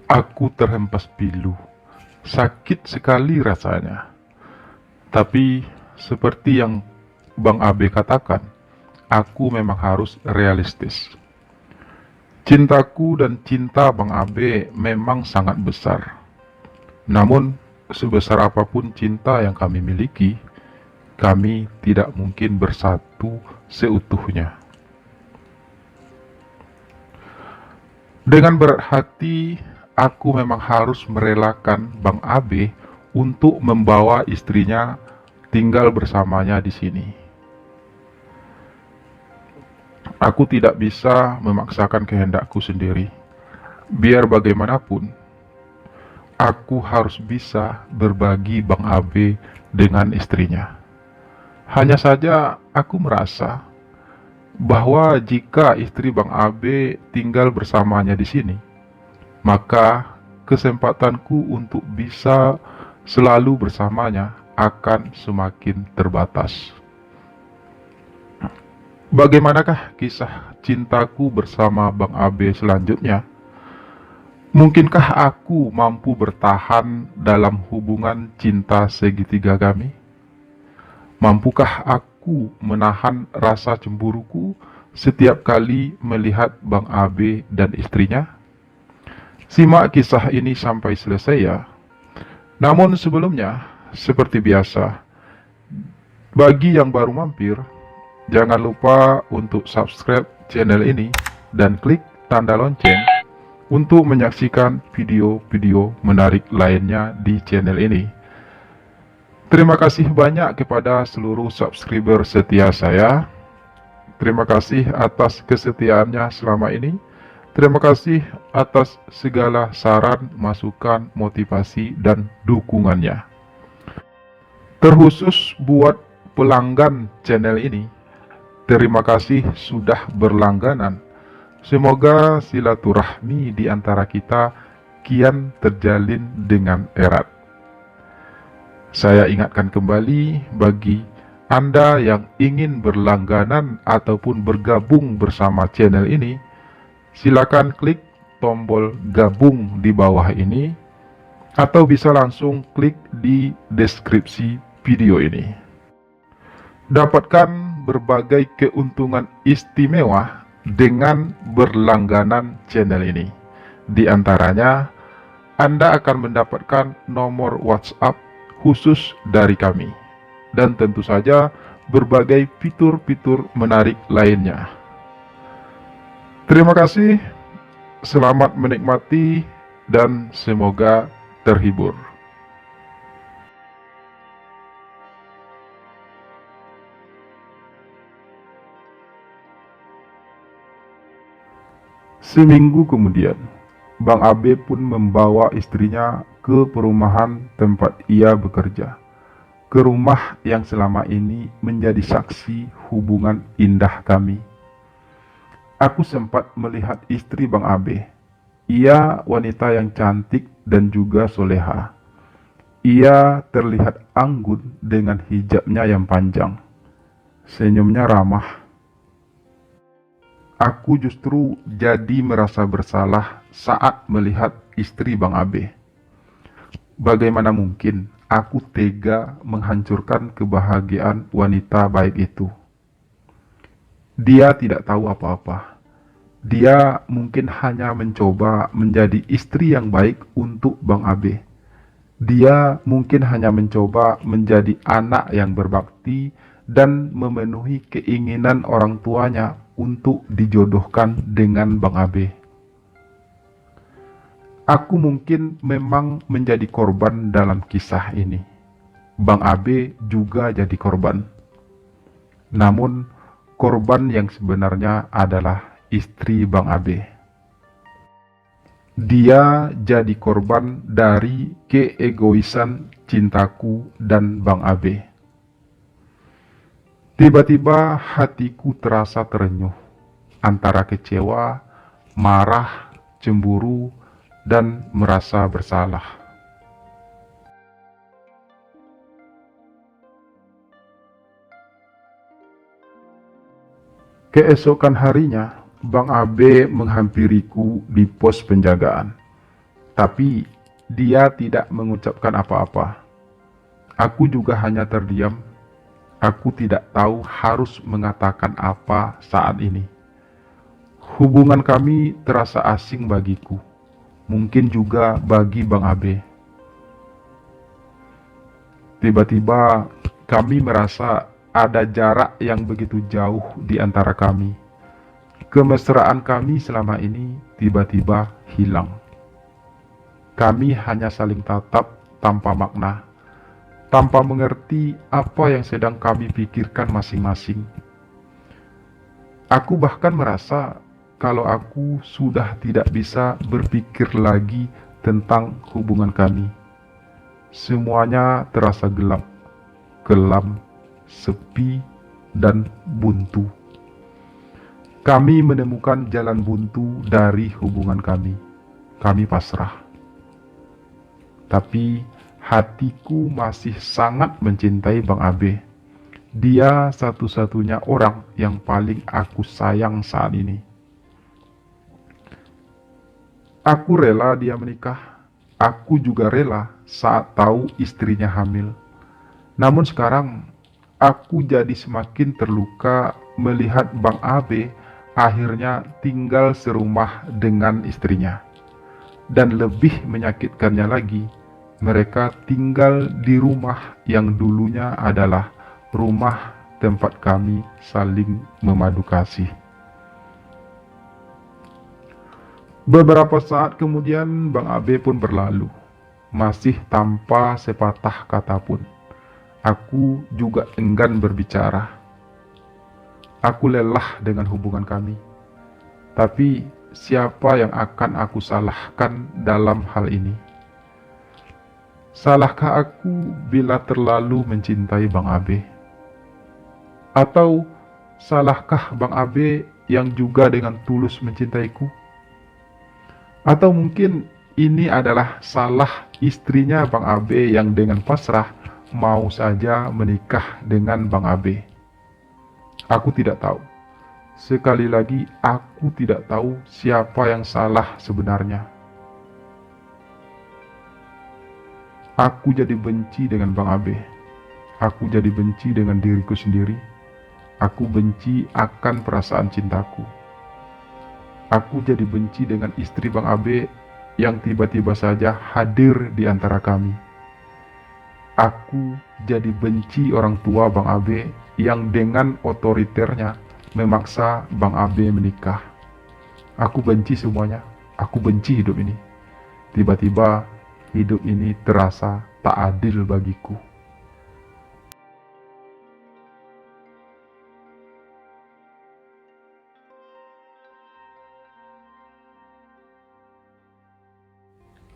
Aku terhempas pilu. Sakit sekali rasanya. Tapi seperti yang Bang Abe katakan, aku memang harus realistis. Cintaku dan cinta Bang Abe memang sangat besar. Namun, sebesar apapun cinta yang kami miliki, kami tidak mungkin bersatu seutuhnya. Dengan berat hati, aku memang harus merelakan Bang Abe untuk membawa istrinya tinggal bersamanya di sini. Aku tidak bisa memaksakan kehendakku sendiri. Biar bagaimanapun, aku harus bisa berbagi Bang Abe dengan istrinya. Hanya saja aku merasa bahwa jika istri Bang Abe tinggal bersamanya di sini, maka kesempatanku untuk bisa selalu bersamanya akan semakin terbatas. Bagaimanakah kisah cintaku bersama Bang Abe selanjutnya? Mungkinkah aku mampu bertahan dalam hubungan cinta segitiga kami? Mampukah aku menahan rasa cemburuku setiap kali melihat Bang Abe dan istrinya? Simak kisah ini sampai selesai ya. Namun sebelumnya, seperti biasa, bagi yang baru mampir, jangan lupa untuk subscribe channel ini dan klik tanda lonceng untuk menyaksikan video-video menarik lainnya di channel ini. Terima kasih banyak kepada seluruh subscriber setia saya. Terima kasih atas kesetiaannya selama ini. Terima kasih atas segala saran, masukan, motivasi, dan dukungannya. Terkhusus buat pelanggan channel ini, terima kasih sudah berlangganan. Semoga silaturahmi di antara kita kian terjalin dengan erat. Saya ingatkan kembali bagi Anda yang ingin berlangganan ataupun bergabung bersama channel ini, silakan klik tombol gabung di bawah ini atau bisa langsung klik di deskripsi video ini. Dapatkan berbagai keuntungan istimewa dengan berlangganan channel ini. Di antaranya, Anda akan mendapatkan nomor WhatsApp khusus dari kami, dan tentu saja berbagai fitur-fitur menarik lainnya. Terima kasih, selamat menikmati, dan semoga terhibur. Seminggu kemudian, Bang Abe pun membawa istrinya ke perumahan tempat ia bekerja, ke rumah yang selama ini menjadi saksi hubungan indah kami. Aku sempat melihat istri Bang Abe. Ia wanita yang cantik dan juga soleha. Ia terlihat anggun dengan hijabnya yang panjang. Senyumnya ramah. Aku justru jadi merasa bersalah saat melihat istri Bang Abe. Bagaimana mungkin aku tega menghancurkan kebahagiaan wanita baik itu? Dia tidak tahu apa-apa. Dia mungkin hanya mencoba menjadi istri yang baik untuk Bang Abe. Dia mungkin hanya mencoba menjadi anak yang berbakti dan memenuhi keinginan orang tuanya untuk dijodohkan dengan Bang Abe. Aku mungkin memang menjadi korban dalam kisah ini. Bang Abe juga jadi korban. Namun, korban yang sebenarnya adalah istri Bang Abe. Dia jadi korban dari keegoisan cintaku dan Bang Abe. Tiba-tiba hatiku terasa terenyuh antara kecewa, marah, cemburu, dan merasa bersalah. Keesokan harinya, Bang Abe menghampiriku di pos penjagaan. Tapi dia tidak mengucapkan apa-apa. Aku juga hanya terdiam. Aku tidak tahu harus mengatakan apa saat ini. Hubungan kami terasa asing bagiku, mungkin juga bagi Bang Abe. Tiba-tiba kami merasa ada jarak yang begitu jauh di antara kami. Kemesraan kami selama ini tiba-tiba hilang. Kami hanya saling tatap tanpa makna, tanpa mengerti apa yang sedang kami pikirkan masing-masing. Aku bahkan merasa kalau aku sudah tidak bisa berpikir lagi tentang hubungan kami. Semuanya terasa gelap, kelam, sepi, dan buntu. Kami menemukan jalan buntu dari hubungan kami. Kami pasrah. Tapi hatiku masih sangat mencintai Bang Abe. Dia satu-satunya orang yang paling aku sayang saat ini. Aku rela dia menikah. Aku juga rela saat tahu istrinya hamil. Namun sekarang, aku jadi semakin terluka melihat Bang Abe akhirnya tinggal serumah dengan istrinya. Dan lebih menyakitkannya lagi, mereka tinggal di rumah yang dulunya adalah rumah tempat kami saling memadu kasih. Beberapa saat kemudian Bang Abe pun berlalu, masih tanpa sepatah kata pun. Aku juga enggan berbicara. Aku lelah dengan hubungan kami. Tapi siapa yang akan aku salahkan dalam hal ini? Salahkah aku bila terlalu mencintai Bang Abe? Atau salahkah Bang Abe yang juga dengan tulus mencintaiku? Atau mungkin ini adalah salah istrinya Bang Abe yang dengan pasrah mau saja menikah dengan Bang Abe? Aku tidak tahu. Sekali lagi, aku tidak tahu siapa yang salah sebenarnya. Aku jadi benci dengan Bang Abe. Aku jadi benci dengan diriku sendiri. Aku benci akan perasaan cintaku. Aku jadi benci dengan istri Bang Abe yang tiba-tiba saja hadir di antara kami. Aku jadi benci orang tua Bang Abe yang dengan otoriternya memaksa Bang Abe menikah. Aku benci semuanya. Aku benci hidup ini. Tiba-tiba hidup ini terasa tak adil bagiku.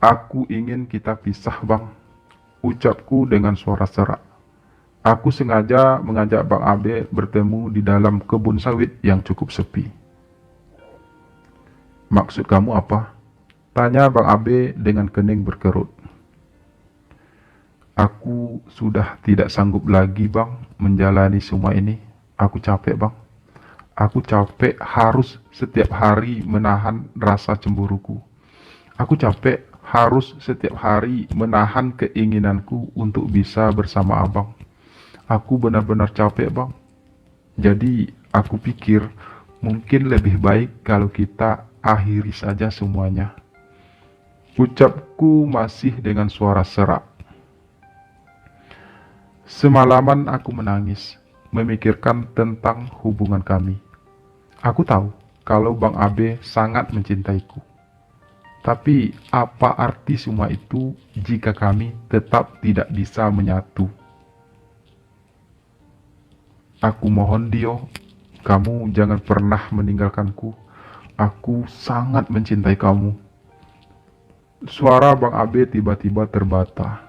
Aku ingin kita pisah, Bang, ucapku dengan suara serak. Aku sengaja mengajak Bang Abe bertemu di dalam kebun sawit yang cukup sepi. Maksud kamu apa? Tanya Bang Abe dengan kening berkerut. Aku sudah tidak sanggup lagi, Bang, menjalani semua ini. Aku capek, Bang. Aku capek harus setiap hari menahan rasa cemburuku. Aku capek harus setiap hari menahan keinginanku untuk bisa bersama abang. Aku benar-benar capek, Bang. Jadi, aku pikir mungkin lebih baik kalau kita akhiri saja semuanya. Ucapku masih dengan suara serak. Semalaman aku menangis, memikirkan tentang hubungan kami. Aku tahu kalau Bang Abe sangat mencintaiku. Tapi apa arti semua itu jika kami tetap tidak bisa menyatu? Aku mohon Dio, kamu jangan pernah meninggalkanku. Aku sangat mencintai kamu. Suara Bang Abe tiba-tiba terbata.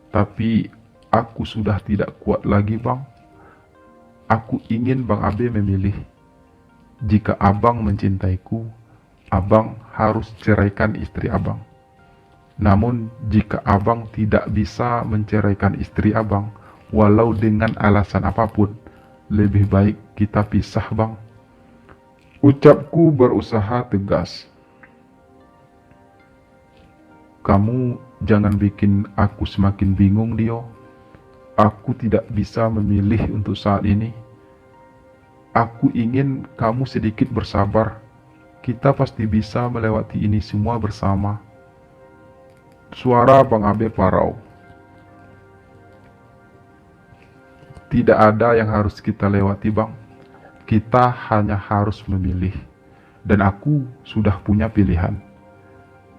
Tapi aku sudah tidak kuat lagi, Bang. Aku ingin Bang Abe memilih. Jika abang mencintaiku, abang harus ceraikan istri abang. Namun jika abang tidak bisa menceraikan istri abang, walau dengan alasan apapun, lebih baik kita pisah, Bang. Ucapku berusaha tegas. Kamu jangan bikin aku semakin bingung, Dio. Aku tidak bisa memilih untuk saat ini. Aku ingin kamu sedikit bersabar. Kita pasti bisa melewati ini semua bersama. Suara Bang Abe parau. Tidak ada yang harus kita lewati, Bang. Kita hanya harus memilih. Dan aku sudah punya pilihan.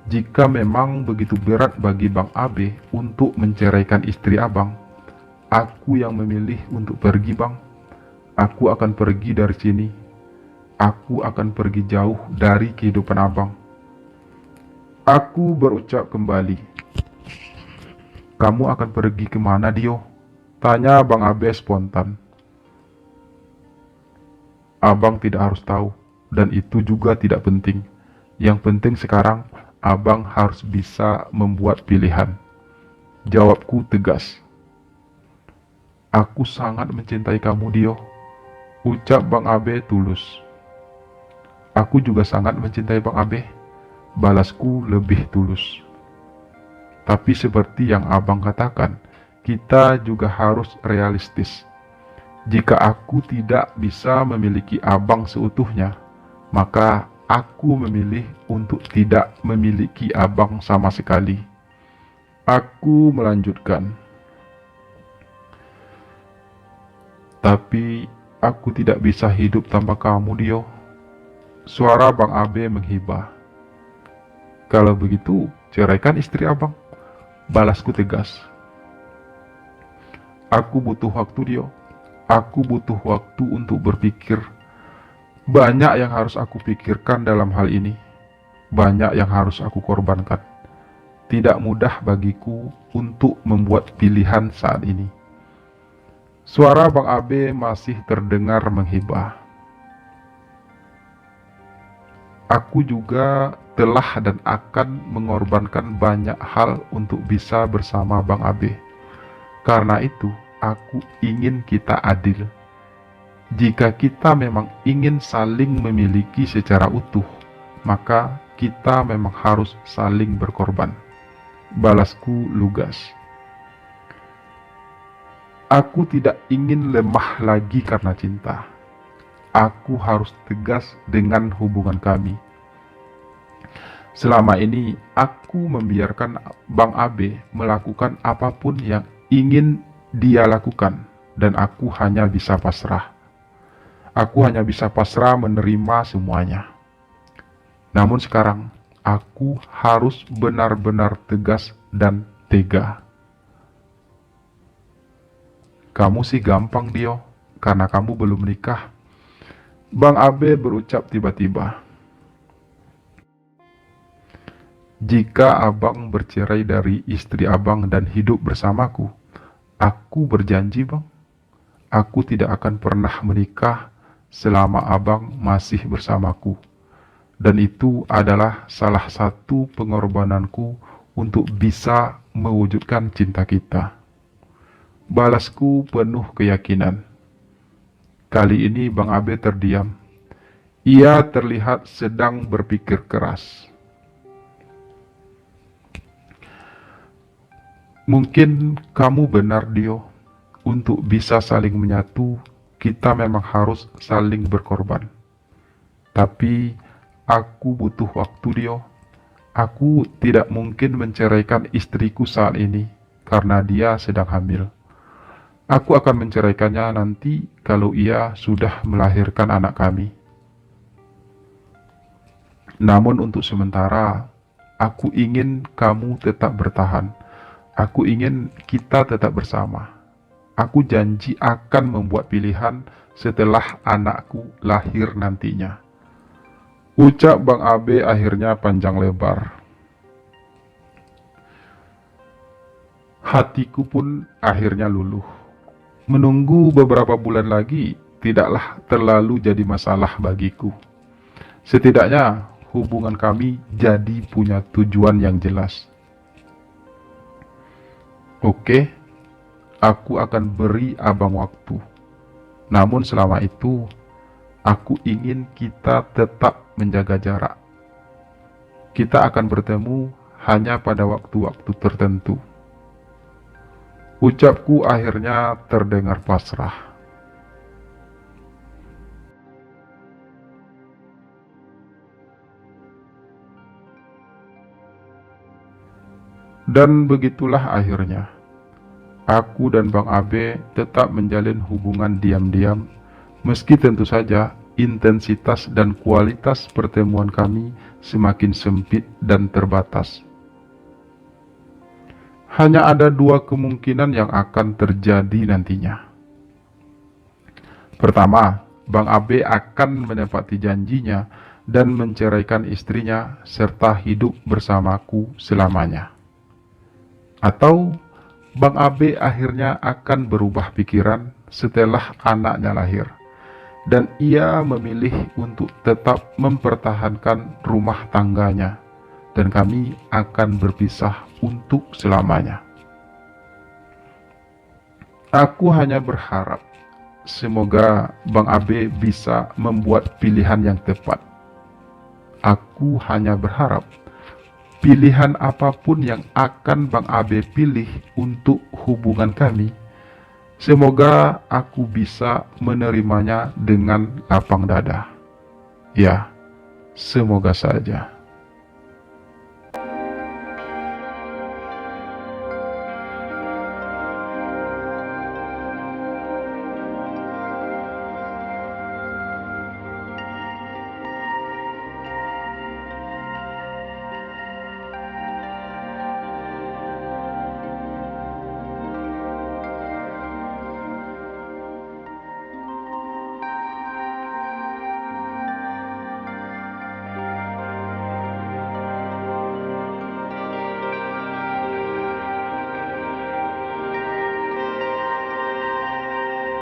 Jika memang begitu berat bagi Bang Abe untuk menceraikan istri Abang, aku yang memilih untuk pergi, Bang. Aku akan pergi dari sini. Aku akan pergi jauh dari kehidupan Abang. Aku berucap kembali. Kamu akan pergi kemana, Dio? Tanya Bang Abe spontan. Abang tidak harus tahu, dan itu juga tidak penting. Yang penting sekarang, Abang harus bisa membuat pilihan. Jawabku tegas. Aku sangat mencintai kamu, Dio. Ucap Bang Abe tulus. Aku juga sangat mencintai Bang Abe. Balasku lebih tulus. Tapi seperti yang Abang katakan, kita juga harus realistis. Jika aku tidak bisa memiliki Abang seutuhnya, maka aku memilih untuk tidak memiliki Abang sama sekali. Aku melanjutkan. Tapi aku tidak bisa hidup tanpa kamu, Dio. Suara Bang Abe menghibah. Kalau begitu, ceraikan istri Abang. Balasku tegas. Aku butuh waktu, Dio. Aku butuh waktu untuk berpikir. Banyak yang harus aku pikirkan dalam hal ini. Banyak yang harus aku korbankan. Tidak mudah bagiku untuk membuat pilihan saat ini. Suara Bang Abe masih terdengar menghibah. Aku juga telah dan akan mengorbankan banyak hal untuk bisa bersama Bang Abe. Karena itu, aku ingin kita adil. Jika kita memang ingin saling memiliki secara utuh, maka kita memang harus saling berkorban. Balasku lugas. Aku tidak ingin lemah lagi karena cinta. Aku harus tegas dengan hubungan kami. Selama ini, aku membiarkan Bang Abe melakukan apapun yang ingin dia lakukan, dan aku hanya bisa pasrah. Aku hanya bisa pasrah menerima semuanya. Namun sekarang, aku harus benar-benar tegas dan tega. Kamu sih gampang, Dio, karena kamu belum menikah. Bang Abe berucap tiba-tiba. Jika Abang bercerai dari istri Abang dan hidup bersamaku, aku berjanji, Bang, aku tidak akan pernah menikah selama Abang masih bersamaku. Dan itu adalah salah satu pengorbananku untuk bisa mewujudkan cinta kita. Balasku penuh keyakinan. Kali ini Bang Abe terdiam. Ia terlihat sedang berpikir keras. Mungkin kamu benar, Dio. Untuk bisa saling menyatu, kita memang harus saling berkorban. Tapi aku butuh waktu, Dio. Aku tidak mungkin menceraikan istriku saat ini karena dia sedang hamil. Aku akan menceraikannya nanti kalau ia sudah melahirkan anak kami. Namun untuk sementara, aku ingin kamu tetap bertahan. Aku ingin kita tetap bersama. Aku janji akan membuat pilihan setelah anakku lahir nantinya. Ucap Bang Abe akhirnya panjang lebar. Hatiku pun akhirnya luluh. Menunggu beberapa bulan lagi tidaklah terlalu jadi masalah bagiku. Setidaknya hubungan kami jadi punya tujuan yang jelas. Oke, aku akan beri Abang waktu. Namun selama itu, aku ingin kita tetap menjaga jarak. Kita akan bertemu hanya pada waktu-waktu tertentu. Ucapku akhirnya terdengar pasrah. Dan begitulah akhirnya, aku dan Bang Abe tetap menjalin hubungan diam-diam, meski tentu saja intensitas dan kualitas pertemuan kami semakin sempit dan terbatas. Hanya ada dua kemungkinan yang akan terjadi nantinya. Pertama, Bang Abe akan menepati janjinya dan menceraikan istrinya serta hidup bersamaku selamanya. Atau Bang Abe akhirnya akan berubah pikiran setelah anaknya lahir, dan ia memilih untuk tetap mempertahankan rumah tangganya, dan kami akan berpisah untuk selamanya. Aku hanya berharap semoga Bang Abe bisa membuat pilihan yang tepat. Aku hanya berharap pilihan apapun yang akan Bang Abe pilih untuk hubungan kami, semoga aku bisa menerimanya dengan lapang dada. Ya, semoga saja.